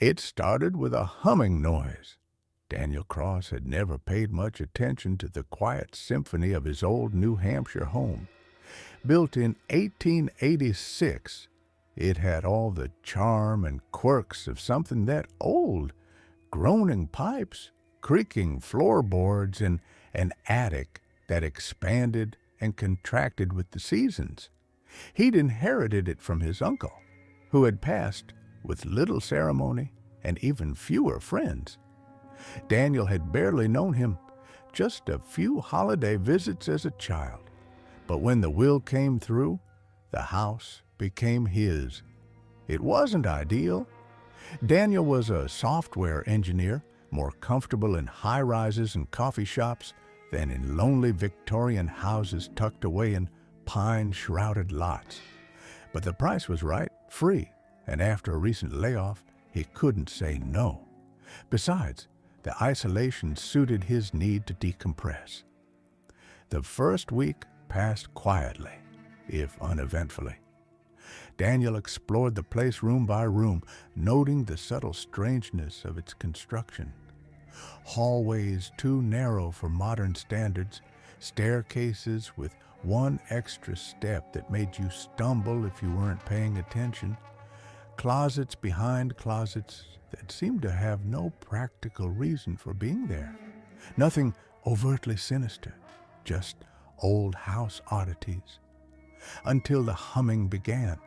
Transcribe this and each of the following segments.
It started with a humming noise. Daniel Cross had never paid much attention to the quiet symphony of his old New Hampshire home. Built in 1886, it had all the charm and quirks of something that old: groaning pipes, creaking floorboards, and an attic that expanded and contracted with the seasons. He'd inherited it from his uncle, who had passed with little ceremony and even fewer friends. Daniel had barely known him, just a few holiday visits as a child. But when the will came through, the house became his. It wasn't ideal. Daniel was a software engineer, more comfortable in high-rises and coffee shops than in lonely Victorian houses tucked away in pine-shrouded lots. But the price was right, free, and after a recent layoff, he couldn't say no. Besides, the isolation suited his need to decompress. The first week passed quietly, if uneventfully. Daniel explored the place room by room, noting the subtle strangeness of its construction. Hallways too narrow for modern standards, staircases with one extra step that made you stumble if you weren't paying attention, closets behind closets that seemed to have no practical reason for being there. Nothing overtly sinister, just old house oddities. Until the humming began.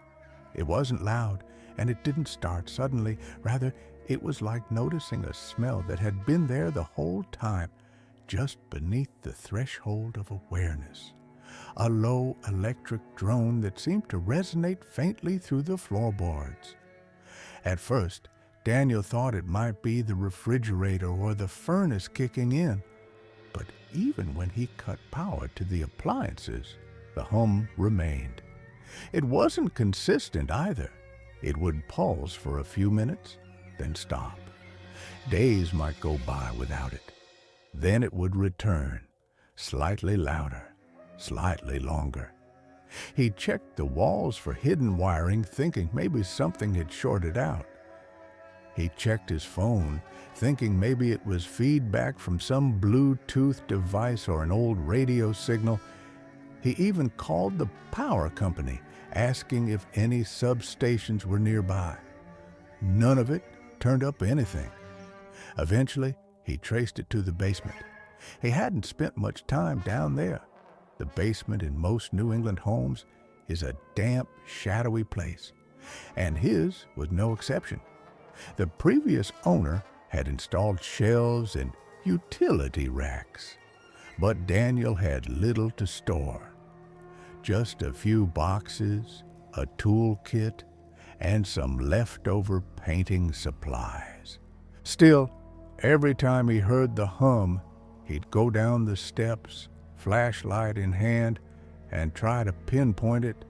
It wasn't loud, and it didn't start suddenly. Rather, it was like noticing a smell that had been there the whole time, just beneath the threshold of awareness. A low electric drone that seemed to resonate faintly through the floorboards. At first, Daniel thought it might be the refrigerator or the furnace kicking in, but even when he cut power to the appliances, the hum remained. It wasn't consistent either. It would pulse for a few minutes, then stop. Days might go by without it. Then it would return, slightly louder, slightly longer. He checked the walls for hidden wiring, thinking maybe something had shorted out. He checked his phone, thinking maybe it was feedback from some Bluetooth device or an old radio signal. He even called the power company, asking if any substations were nearby. None of it turned up anything. Eventually, he traced it to the basement. He hadn't spent much time down there. The basement in most New England homes is a damp, shadowy place, and his was no exception. The previous owner had installed shelves and utility racks, but Daniel had little to store. Just a few boxes, a tool kit, and some leftover painting supplies. Still, every time he heard the hum, he'd go down the steps, flashlight in hand, and try to pinpoint it.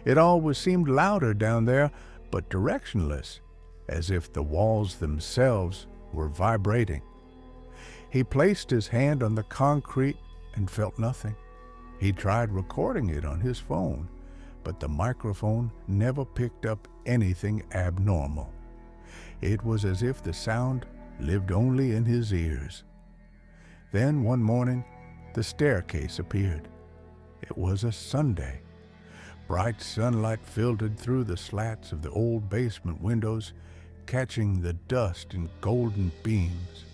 It always seemed louder down there, but directionless, as if the walls themselves were vibrating. He placed his hand on the concrete and felt nothing. He tried recording it on his phone, but the microphone never picked up anything abnormal. It was as if the sound lived only in his ears. Then one morning, the staircase appeared. It was a Sunday. Bright sunlight filtered through the slats of the old basement windows, catching the dust in golden beams.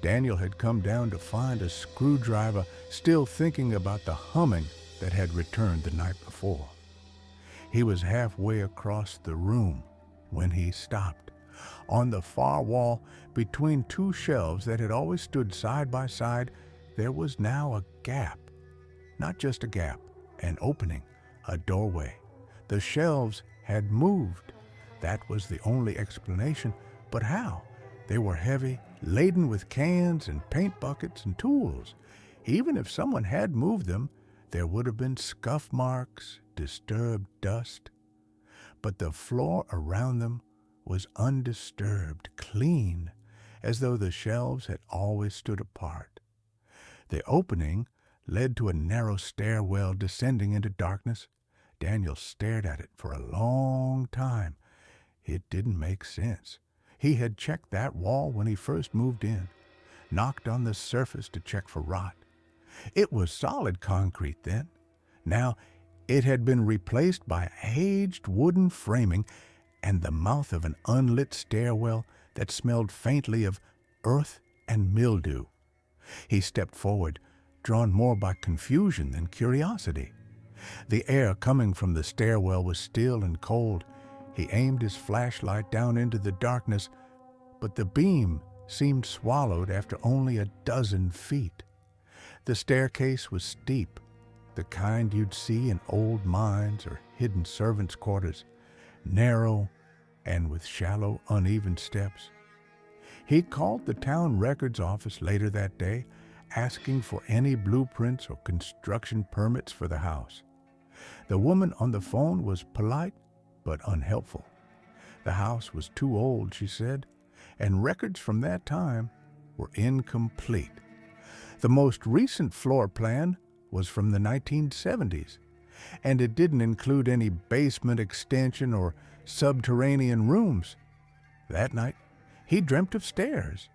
Daniel had come down to find a screwdriver, still thinking about the humming that had returned the night before. He was halfway across the room when he stopped. On the far wall, between two shelves that had always stood side by side, there was now a gap. Not just a gap, an opening, a doorway. The shelves had moved. That was the only explanation. But how? They were heavy, laden with cans and paint buckets and tools. Even if someone had moved them, there would have been scuff marks, disturbed dust. But the floor around them was undisturbed, clean, as though the shelves had always stood apart. The opening led to a narrow stairwell descending into darkness. Daniel stared at it for a long time. It didn't make sense. He had checked that wall when he first moved in, knocked on the surface to check for rot. It was solid concrete then. Now it had been replaced by aged wooden framing and the mouth of an unlit stairwell that smelled faintly of earth and mildew. He stepped forward, drawn more by confusion than curiosity. The air coming from the stairwell was still and cold. He aimed his flashlight down into the darkness, but the beam seemed swallowed after only a dozen feet. The staircase was steep, the kind you'd see in old mines or hidden servants' quarters, narrow and with shallow, uneven steps. He called the town records office later that day, asking for any blueprints or construction permits for the house. The woman on the phone was polite but unhelpful. The house was too old, she said, and records from that time were incomplete. The most recent floor plan was from the 1970s, and it didn't include any basement extension or subterranean rooms. That night, he dreamt of stairs,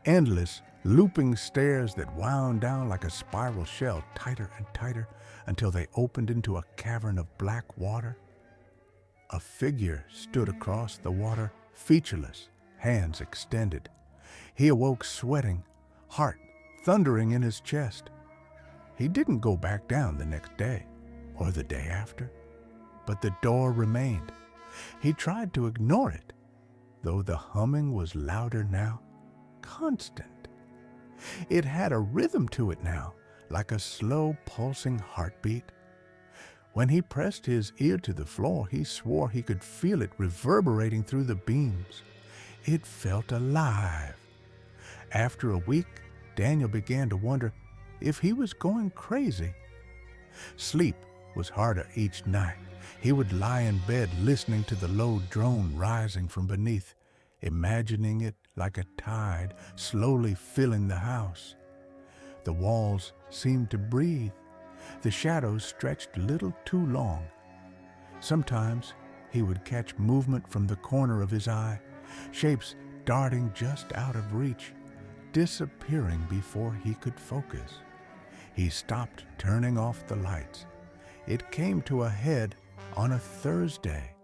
endless, looping stairs that wound down like a spiral shell, tighter and tighter, until they opened into a cavern of black water. A figure stood across the water, featureless, hands extended. He awoke sweating, heart thundering in his chest. He didn't go back down the next day, or the day after, but the door remained. He tried to ignore it, though the humming was louder now, constant. It had a rhythm to it now, like a slow pulsing heartbeat. When he pressed his ear to the floor, he swore he could feel it reverberating through the beams. It felt alive. After a week, Daniel began to wonder if he was going crazy. Sleep was harder each night. He would lie in bed listening to the low drone rising from beneath, imagining it like a tide slowly filling the house. The walls seemed to breathe. The shadows stretched a little too long. Sometimes he would catch movement from the corner of his eye, shapes darting just out of reach, disappearing before he could focus. He stopped turning off the lights. It came to a head on a Thursday.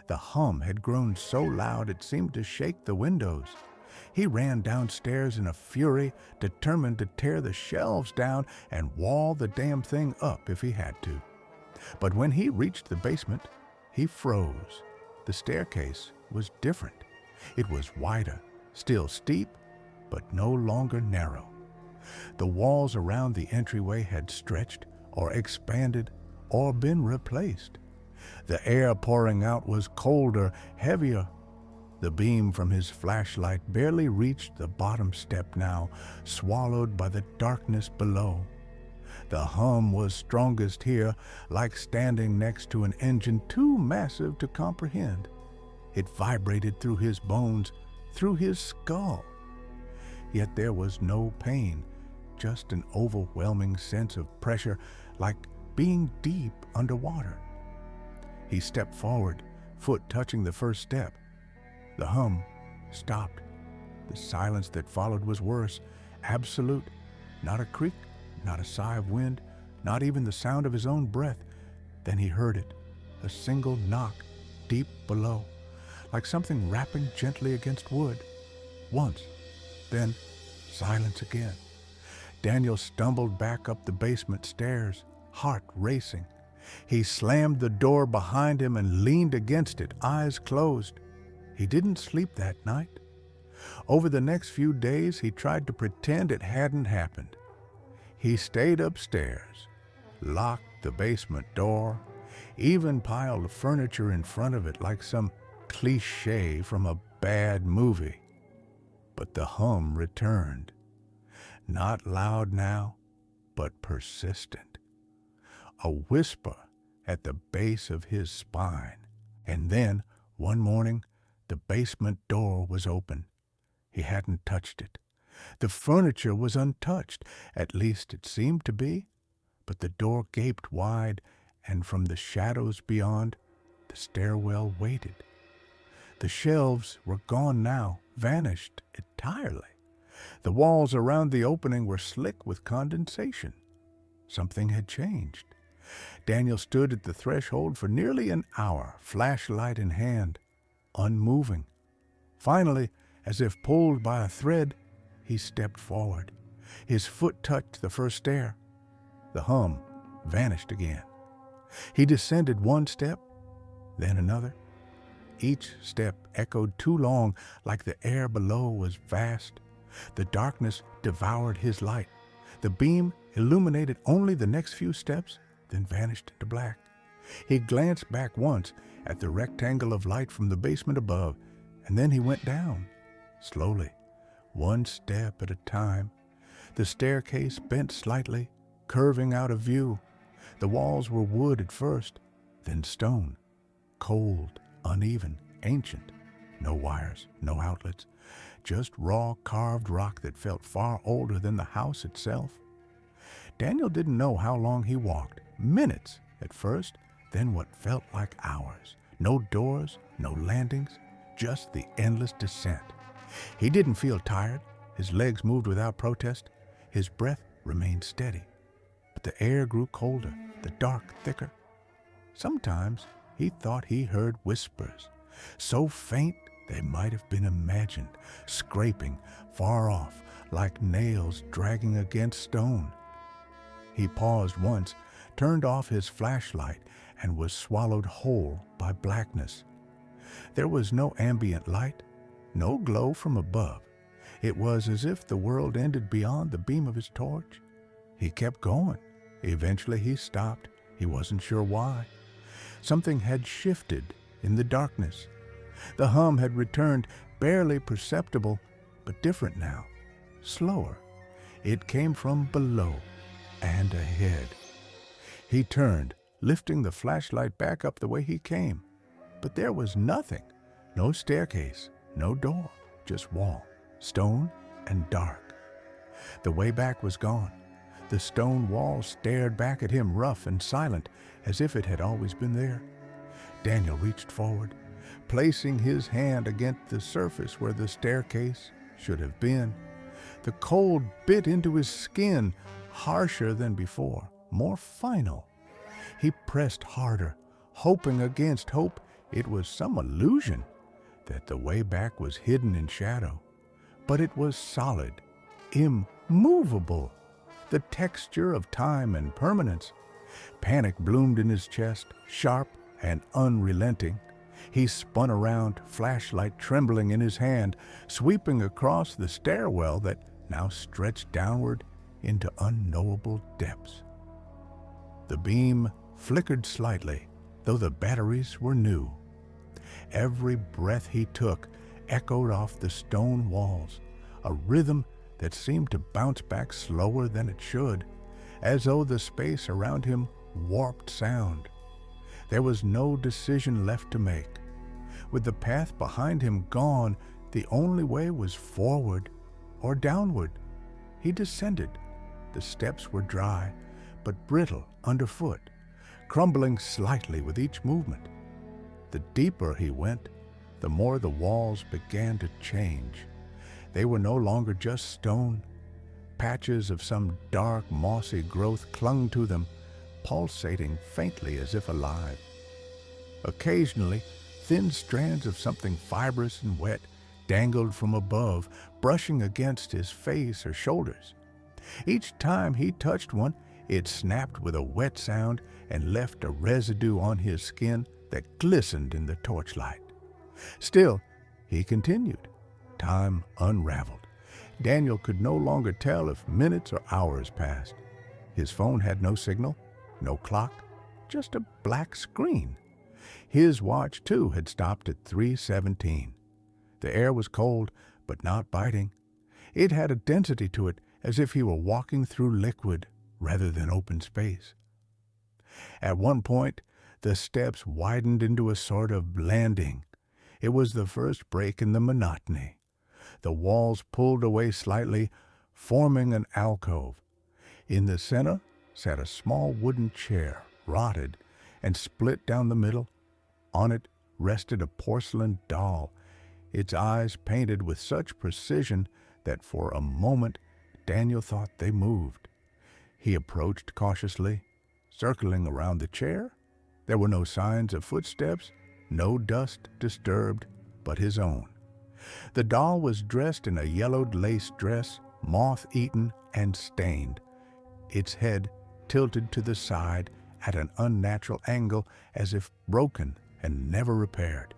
The hum had grown so loud it seemed to shake the windows. He ran downstairs in a fury, determined to tear the shelves down and wall the damn thing up if he had to. But when he reached the basement, he froze. The staircase was different. It was wider, still steep, but no longer narrow. The walls around the entryway had stretched or expanded or been replaced. The air pouring out was colder, heavier. The beam from his flashlight barely reached the bottom step now, swallowed by the darkness below. The hum was strongest here, like standing next to an engine too massive to comprehend. It vibrated through his bones, through his skull. Yet there was no pain, just an overwhelming sense of pressure, like being deep underwater. He stepped forward, foot touching the first step. The hum stopped. The silence that followed was worse, absolute. Not a creak, not a sigh of wind, not even the sound of his own breath. Then he heard it, a single knock, deep below, like something rapping gently against wood. Once, then silence again. Daniel stumbled back up the basement stairs, heart racing. He slammed the door behind him and leaned against it, eyes closed. He didn't sleep that night. Over the next few days, he tried to pretend it hadn't happened. He stayed upstairs, locked the basement door, even piled furniture in front of it like some cliché from a bad movie. But the hum returned. Not loud now, but persistent. A whisper at the base of his spine. And then, one morning, the basement door was open. He hadn't touched it. The furniture was untouched, at least it seemed to be, but the door gaped wide, and from the shadows beyond, the stairwell waited. The shelves were gone now, vanished entirely. The walls around the opening were slick with condensation. Something had changed. Daniel stood at the threshold for nearly an hour, flashlight in hand, unmoving. Finally, as if pulled by a thread, he stepped forward. His foot touched the first stair. The hum vanished again. He descended one step, then another. Each step echoed too long, like the air below was vast. The darkness devoured his light. The beam illuminated only the next few steps, then vanished into black. He glanced back once at the rectangle of light from the basement above, and then he went down, slowly, one step at a time. The staircase bent slightly, curving out of view. The walls were wood at first, then stone, cold, uneven, ancient. No wires, no outlets, just raw carved rock that felt far older than the house itself. Daniel didn't know how long he walked. Minutes at first, then what felt like hours. No doors, no landings, just the endless descent. He didn't feel tired. His legs moved without protest. His breath remained steady. But the air grew colder, the dark thicker. Sometimes he thought he heard whispers, so faint they might have been imagined, scraping far off like nails dragging against stone. He paused once, turned off his flashlight, and was swallowed whole by blackness. There was no ambient light, no glow from above. It was as if the world ended beyond the beam of his torch. He kept going. Eventually he stopped. He wasn't sure why. Something had shifted in the darkness. The hum had returned, barely perceptible, but different now, slower. It came from below and ahead. He turned, lifting the flashlight back up the way he came. But there was nothing. No staircase, no door, just wall, stone, and dark. The way back was gone. The stone wall stared back at him, rough and silent, as if it had always been there. Daniel reached forward, placing his hand against the surface where the staircase should have been. The cold bit into his skin, harsher than before, more final. He pressed harder, hoping against hope it was some illusion, that the way back was hidden in shadow. But it was solid, immovable, the texture of time and permanence. Panic bloomed in his chest, sharp and unrelenting. He spun around, flashlight trembling in his hand, sweeping across the stairwell that now stretched downward into unknowable depths. The beam flickered slightly, though the batteries were new. Every breath he took echoed off the stone walls, a rhythm that seemed to bounce back slower than it should, as though the space around him warped sound. There was no decision left to make. With the path behind him gone, the only way was forward or downward. He descended. The steps were dry, but brittle underfoot, crumbling slightly with each movement. The deeper he went, the more the walls began to change. They were no longer just stone. Patches of some dark, mossy growth clung to them, pulsating faintly as if alive. Occasionally, thin strands of something fibrous and wet dangled from above, brushing against his face or shoulders. Each time he touched one, it snapped with a wet sound and left a residue on his skin that glistened in the torchlight. Still, he continued. Time unraveled. Daniel could no longer tell if minutes or hours passed. His phone had no signal, no clock, just a black screen. His watch, too, had stopped at 3:17. The air was cold, but not biting. It had a density to it, as if he were walking through liquid rather than open space. At one point, the steps widened into a sort of landing. It was the first break in the monotony. The walls pulled away slightly, forming an alcove. In the center sat a small wooden chair, rotted and split down the middle. On it, rested a porcelain doll, its eyes painted with such precision that for a moment Daniel thought they moved. He approached cautiously, circling around the chair. There were no signs of footsteps, no dust disturbed but his own. The doll was dressed in a yellowed lace dress, moth-eaten and stained, its head tilted to the side at an unnatural angle as if broken and never repaired.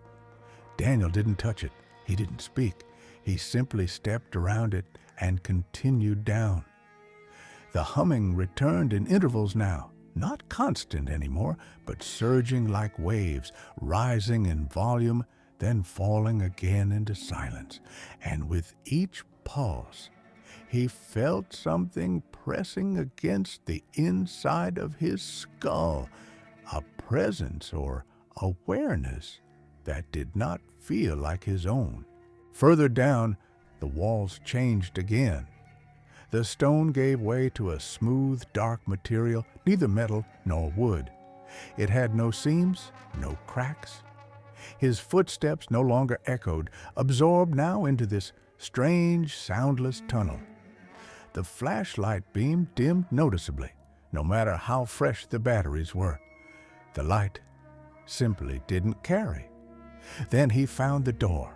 Daniel didn't touch it. He didn't speak. He simply stepped around it and continued down. The humming returned in intervals now, not constant anymore, but surging like waves, rising in volume, then falling again into silence. And with each pulse, he felt something pressing against the inside of his skull, a presence or awareness that did not feel like his own. Further down, the walls changed again. The stone gave way to a smooth, dark material, neither metal nor wood. It had no seams, no cracks. His footsteps no longer echoed, absorbed now into this strange, soundless tunnel. The flashlight beam dimmed noticeably, no matter how fresh the batteries were. The light simply didn't carry. Then he found the door.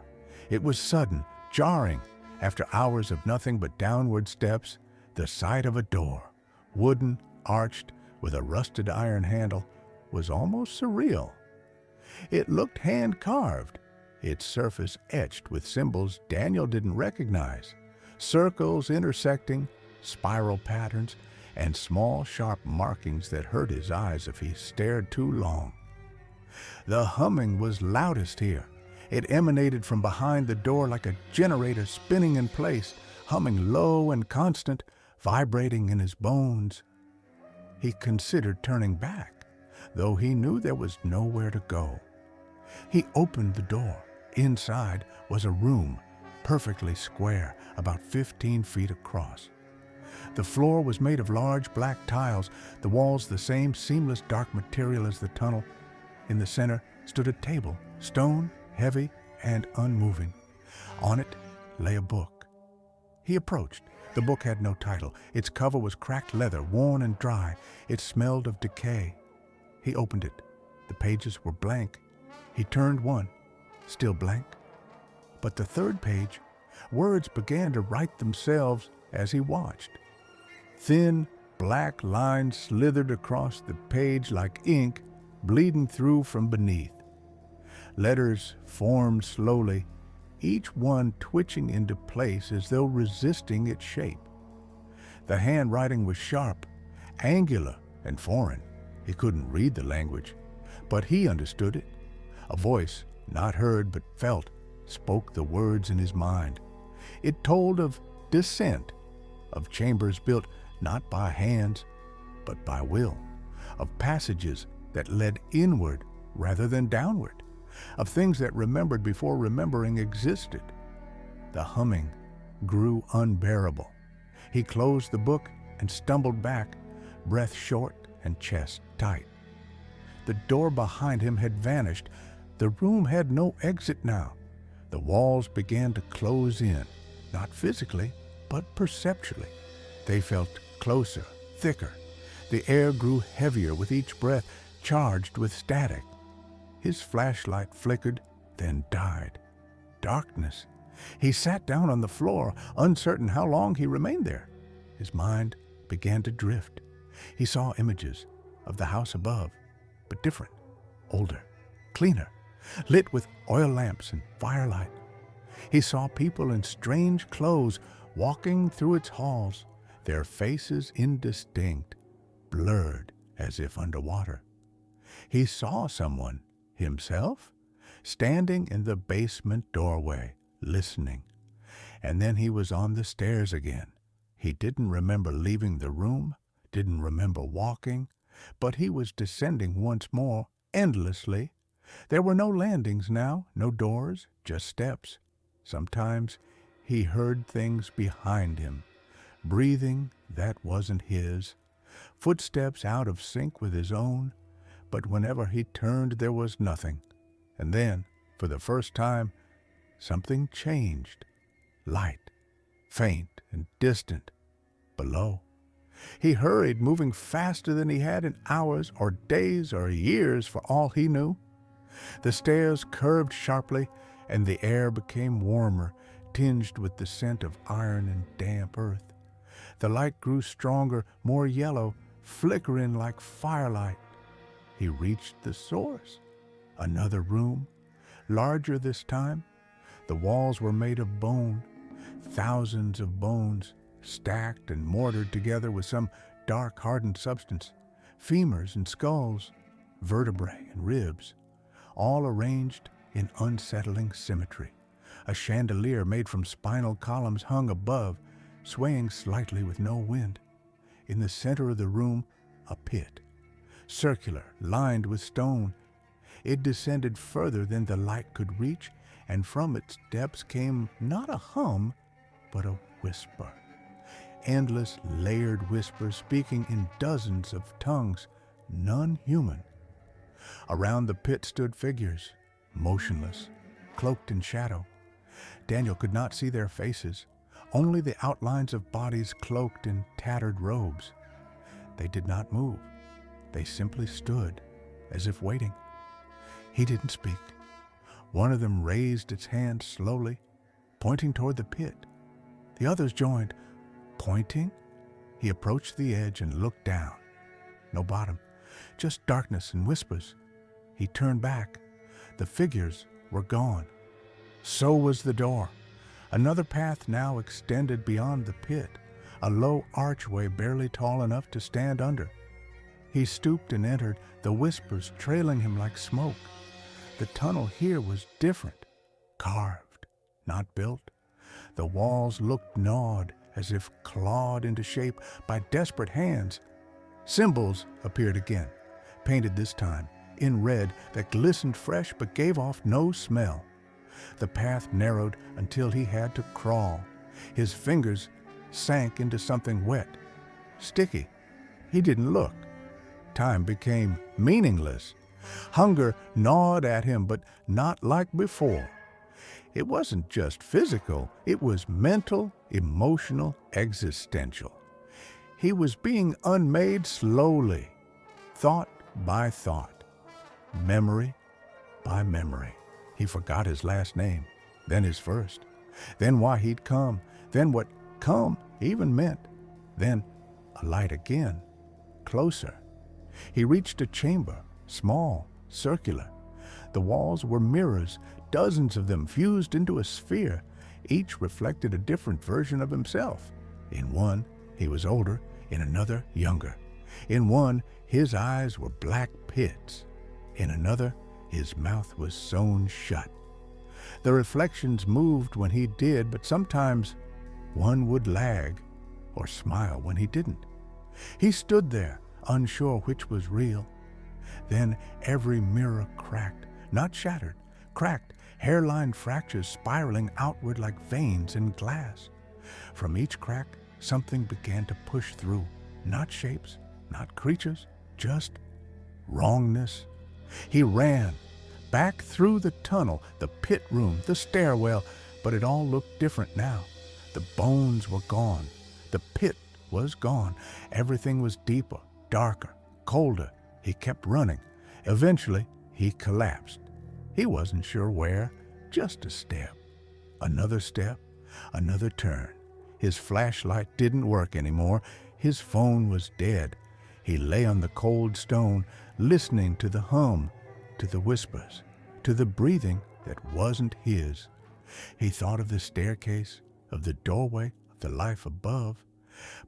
It was sudden, jarring. After hours of nothing but downward steps, the sight of a door, wooden, arched, with a rusted iron handle, was almost surreal. It looked hand-carved, its surface etched with symbols Daniel didn't recognize, circles intersecting, spiral patterns, and small, sharp markings that hurt his eyes if he stared too long. The humming was loudest here. It emanated from behind the door like a generator spinning in place, humming low and constant, vibrating in his bones. He considered turning back, though he knew there was nowhere to go. He opened the door. Inside was a room, perfectly square, about 15 feet across. The floor was made of large black tiles, the walls the same seamless dark material as the tunnel. In the center stood a table, stone, heavy, and unmoving. On it lay a book. He approached. The book had no title. Its cover was cracked leather, worn and dry. It smelled of decay. He opened it. The pages were blank. He turned one, still blank. But the third page, words began to write themselves as he watched. Thin, black lines slithered across the page like ink, bleeding through from beneath. Letters formed slowly, each one twitching into place as though resisting its shape. The handwriting was sharp, angular, and foreign. He couldn't read the language, but he understood it. A voice, not heard but felt, spoke the words in his mind. It told of descent, of chambers built not by hands, but by will, of passages that led inward rather than downward, of things that remembered before remembering existed. The humming grew unbearable. He closed the book and stumbled back, breath short and chest tight. The door behind him had vanished. The room had no exit now. The walls began to close in, not physically, but perceptually. They felt closer, thicker. The air grew heavier with each breath, charged with static. His flashlight flickered, then died. Darkness. He sat down on the floor, uncertain how long he remained there. His mind began to drift. He saw images of the house above, but different, older, cleaner, lit with oil lamps and firelight. He saw people in strange clothes walking through its halls, their faces indistinct, blurred as if underwater. He saw someone, himself, standing in the basement doorway, listening. And then he was on the stairs again. He didn't remember leaving the room, didn't remember walking, but he was descending once more, endlessly. There were no landings now, no doors, just steps. Sometimes he heard things behind him, breathing that wasn't his, footsteps out of sync with his own, but whenever he turned there was nothing, And then, for the first time, something changed. Light, faint and distant, below. He hurried, moving faster than he had in hours or days or years for all he knew. The stairs curved sharply, and the air became warmer, tinged with the scent of iron and damp earth. The light grew stronger, more yellow, flickering like firelight. He reached the source. Another room, larger this time. The walls were made of bone, thousands of bones, stacked and mortared together with some dark, hardened substance. Femurs and skulls, vertebrae and ribs, all arranged in unsettling symmetry. A chandelier made from spinal columns hung above, swaying slightly with no wind. In the center of the room, a pit, circular, lined with stone. It descended further than the light could reach, and from its depths came not a hum, but a whisper. Endless, layered whispers speaking in dozens of tongues, none human. Around the pit stood figures, motionless, cloaked in shadow. Daniel could not see their faces, only the outlines of bodies cloaked in tattered robes. They did not move. They simply stood, as if waiting. He didn't speak. One of them raised its hand slowly, pointing toward the pit. The others joined. Pointing, he approached the edge and looked down. No bottom, just darkness and whispers. He turned back. The figures were gone. So was the door. Another path now extended beyond the pit, a low archway barely tall enough to stand under. He stooped and entered, the whispers trailing him like smoke. The tunnel here was different, carved, not built. The walls looked gnawed, as if clawed into shape by desperate hands. Symbols appeared again, painted this time in red that glistened fresh but gave off no smell. The path narrowed until he had to crawl. His fingers sank into something wet, sticky. He didn't look. Time became meaningless. Hunger gnawed at him, but not like before. It wasn't just physical, it was mental, emotional, existential. He was being unmade slowly, thought by thought, memory by memory. He forgot his last name, then his first, then why he'd come, then what come even meant, then a light again, closer. He reached a chamber, small, circular. The walls were mirrors, dozens of them fused into a sphere. Each reflected a different version of himself. In one, he was older, in another, younger. In one, his eyes were black pits. In another, his mouth was sewn shut. The reflections moved when he did, but sometimes one would lag or smile when he didn't. He stood there, unsure which was real. Then every mirror cracked, not shattered, cracked, hairline fractures spiraling outward like veins in glass. From each crack, something began to push through, not shapes, not creatures, just wrongness. He ran, back through the tunnel, the pit room, the stairwell, but it all looked different now. The bones were gone. The pit was gone. Everything was deeper, darker, colder. He kept running. Eventually, he collapsed. He wasn't sure where, just a step, another turn. His flashlight didn't work anymore. His phone was dead. He lay on the cold stone, listening to the hum, to the whispers, to the breathing that wasn't his. He thought of the staircase, of the doorway, of the life above,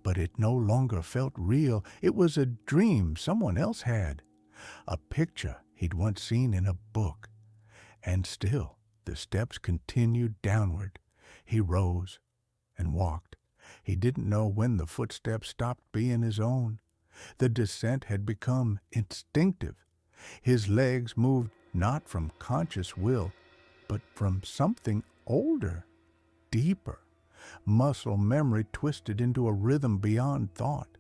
but it no longer felt real. It was a dream someone else had, a picture he'd once seen in a book. And still, the steps continued downward. He rose and walked. He didn't know when the footsteps stopped being his own. The descent had become instinctive. His legs moved not from conscious will, but from something older, deeper. Muscle memory twisted into a rhythm beyond thought.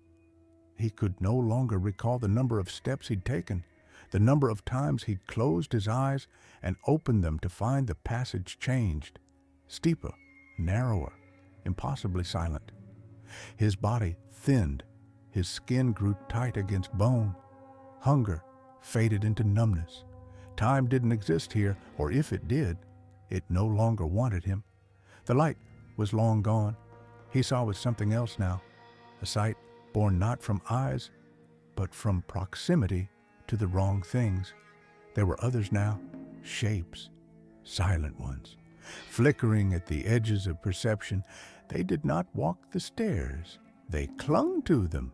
He could no longer recall the number of steps he'd taken, The number of times he'd closed his eyes and opened them to find the passage changed, steeper, narrower, impossibly silent. His body thinned, his skin grew tight against bone. Hunger faded into numbness. Time didn't exist here, or if it did, it no longer wanted him. The light was long gone. He saw with something else now, a sight born not from eyes, but from proximity to the wrong things. There were others now, shapes, silent ones, flickering at the edges of perception. They did not walk the stairs. They clung to them,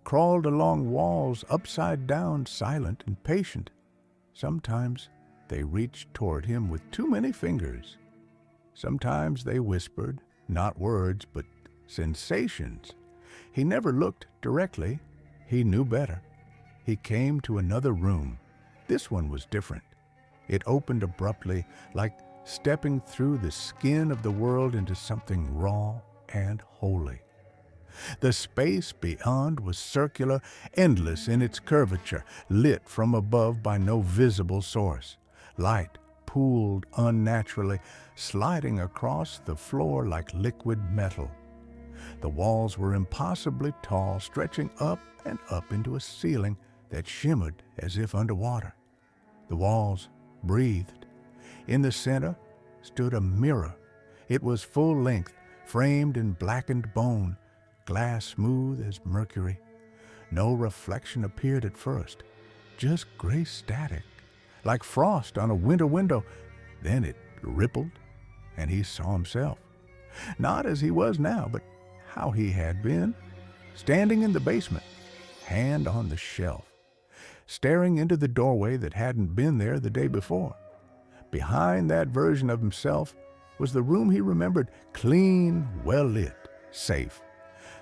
crawled along walls upside down, silent and patient. Sometimes they reached toward him with too many fingers. Sometimes they whispered, not words, but sensations. He never looked directly. He knew better. He came to another room. This one was different. It opened abruptly, like stepping through the skin of the world into something raw and holy. The space beyond was circular, endless in its curvature, lit from above by no visible source. Light pooled unnaturally, sliding across the floor like liquid metal. The walls were impossibly tall, stretching up and up into a ceiling that shimmered as if underwater. The walls breathed. In the center stood a mirror. It was full length, framed in blackened bone, glass smooth as mercury. No reflection appeared at first, just gray static, like frost on a winter window. Then it rippled, and he saw himself. Not as he was now, but how he had been, standing in the basement, hand on the shelf, staring into the doorway that hadn't been there the day before. Behind that version of himself was the room he remembered, clean, well-lit, safe.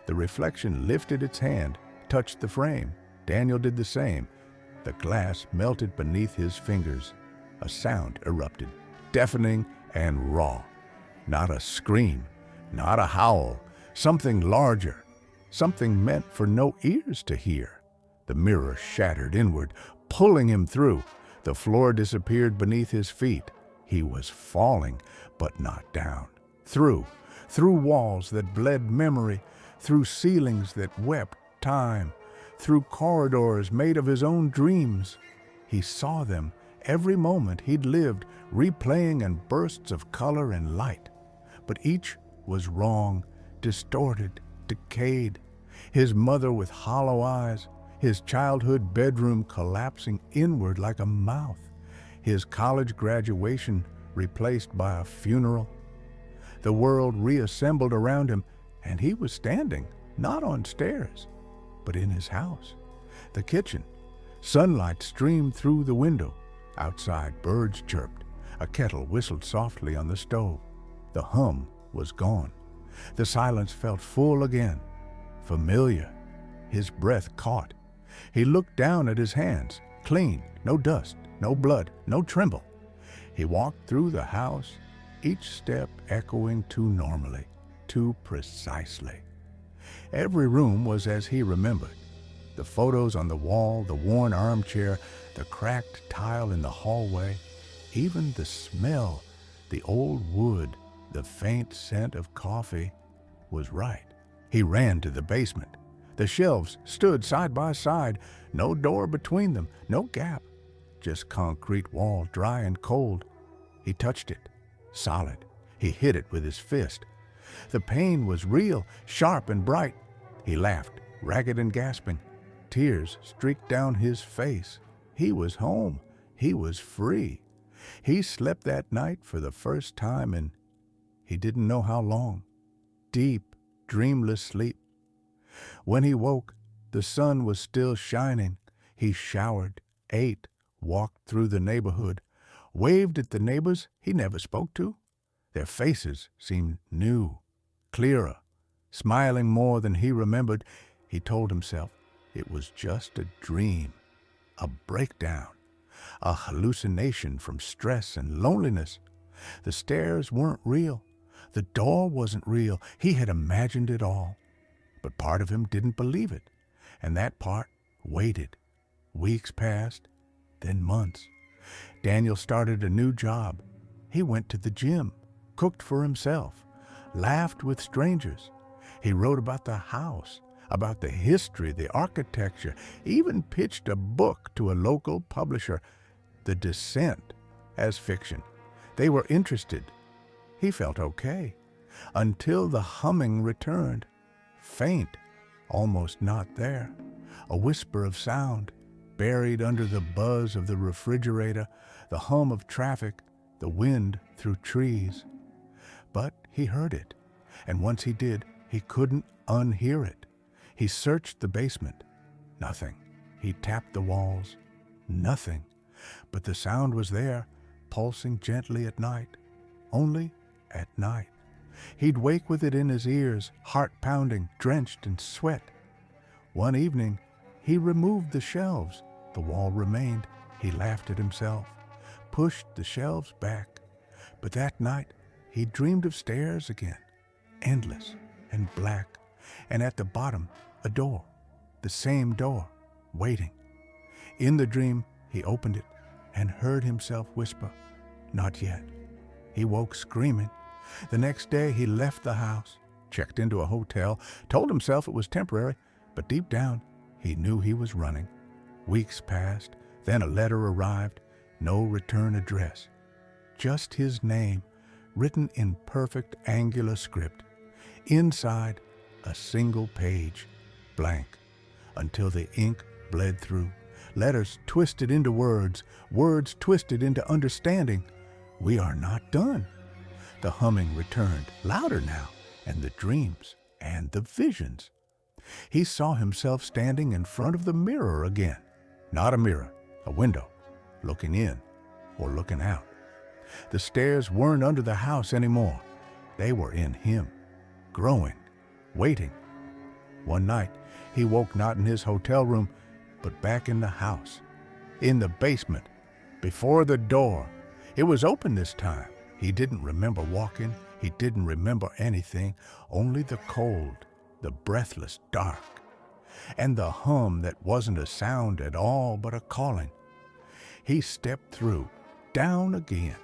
The reflection lifted its hand, touched the frame. Daniel did the same. The glass melted beneath his fingers. A sound erupted, deafening and raw. Not a scream, not a howl, something larger, something meant for no ears to hear. The mirror shattered inward, pulling him through. The floor disappeared beneath his feet. He was falling, but not down. Through walls that bled memory, through ceilings that wept time, through corridors made of his own dreams. He saw them every moment he'd lived, replaying in bursts of color and light. But each was wrong, distorted, decayed. His mother with hollow eyes, his childhood bedroom collapsing inward like a mouth, his college graduation replaced by a funeral. The world reassembled around him, and he was standing, not on stairs, but in his house. The kitchen. Sunlight streamed through the window. Outside, birds chirped. A kettle whistled softly on the stove. The hum was gone. The silence felt full again, familiar. His breath caught. He looked down at his hands, clean, no dust, no blood, no tremble. He walked through the house, each step echoing too normally, too precisely. Every room was as he remembered. The photos on the wall, the worn armchair, the cracked tile in the hallway, even the smell, the old wood, the faint scent of coffee, was right. He ran to the basement. The shelves stood side by side, no door between them, no gap, just concrete wall, dry and cold. He touched it, solid. He hit it with his fist. The pain was real, sharp and bright. He laughed, ragged and gasping. Tears streaked down his face. He was home. He was free. He slept that night for the first time in he didn't know how long. Deep, dreamless sleep. When he woke, the sun was still shining. He showered, ate, walked through the neighborhood, waved at the neighbors he never spoke to. Their faces seemed new, clearer, smiling more than he remembered. He told himself it was just a dream, a breakdown, a hallucination from stress and loneliness. The stairs weren't real. The door wasn't real. He had imagined it all. But part of him didn't believe it, and that part waited. Weeks passed, then months. Daniel started a new job. He went to the gym, cooked for himself, laughed with strangers. He wrote about the house, about the history, the architecture, even pitched a book to a local publisher, The Descent, as fiction. They were interested. He felt okay, until the humming returned, faint, almost not there, a whisper of sound, buried under the buzz of the refrigerator, the hum of traffic, the wind through trees. But he heard it, and once he did, he couldn't unhear it. He searched the basement. Nothing. He tapped the walls. Nothing. But the sound was there, pulsing gently at night. Only at night. He'd wake with it in his ears, heart pounding, drenched in sweat. One evening, he removed the shelves. The wall remained. He laughed at himself, pushed the shelves back. But that night, he dreamed of stairs again, endless and black, and at the bottom, a door, the same door, waiting. In the dream, he opened it and heard himself whisper, "Not yet." He woke screaming. The next day, he left the house, checked into a hotel, told himself it was temporary, but deep down, he knew he was running. Weeks passed, then a letter arrived, no return address. Just his name, written in perfect angular script. Inside, a single page, blank, until the ink bled through. Letters twisted into words twisted into understanding. We are not done. The humming returned, louder now, and the dreams and the visions. He saw himself standing in front of the mirror again. Not a mirror, a window, looking in or looking out. The stairs weren't under the house anymore. They were in him, growing, waiting. One night, he woke not in his hotel room, but back in the house, in the basement, before the door. It was open this time. He didn't remember walking. He didn't remember anything, only the cold, the breathless dark, and the hum that wasn't a sound at all but a calling. He stepped through, down again.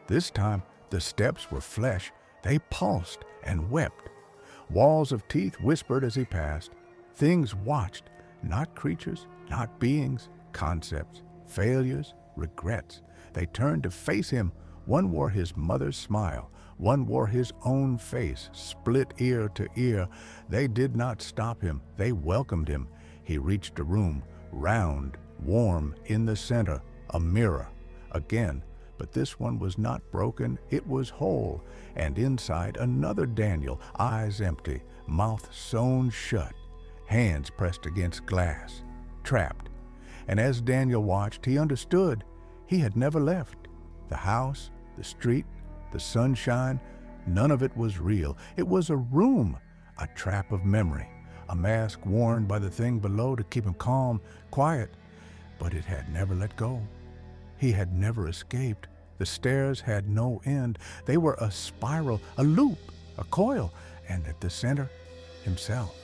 This time, the steps were flesh. They pulsed and wept. Walls of teeth whispered as he passed. Things watched, not creatures, not beings, concepts, failures, regrets. They turned to face him. One wore his mother's smile. One wore his own face, split ear to ear. They did not stop him. They welcomed him. He reached a room, round, warm, in the center, a mirror. Again, but this one was not broken. It was whole. And inside, another Daniel, eyes empty, mouth sewn shut, hands pressed against glass, trapped. And as Daniel watched, he understood. He had never left. The house, the street, the sunshine, none of it was real. It was a room, a trap of memory, a mask worn by the thing below to keep him calm, quiet. But it had never let go. He had never escaped. The stairs had no end. They were a spiral, a loop, a coil, and at the center, himself.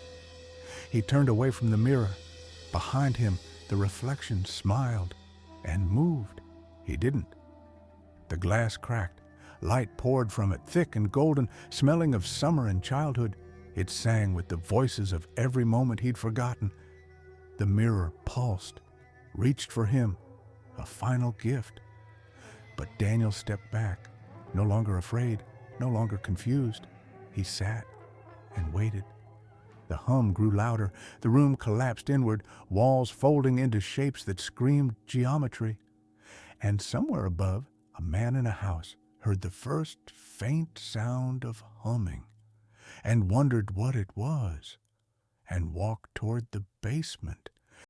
He turned away from the mirror. Behind him, the reflection smiled and moved. He didn't. The glass cracked. Light poured from it, thick and golden, smelling of summer and childhood. It sang with the voices of every moment he'd forgotten. The mirror pulsed, reached for him, a final gift. But Daniel stepped back, no longer afraid, no longer confused. He sat and waited. The hum grew louder. The room collapsed inward, walls folding into shapes that screamed geometry. And somewhere above, a man in a house heard the first faint sound of humming and wondered what it was and walked toward the basement.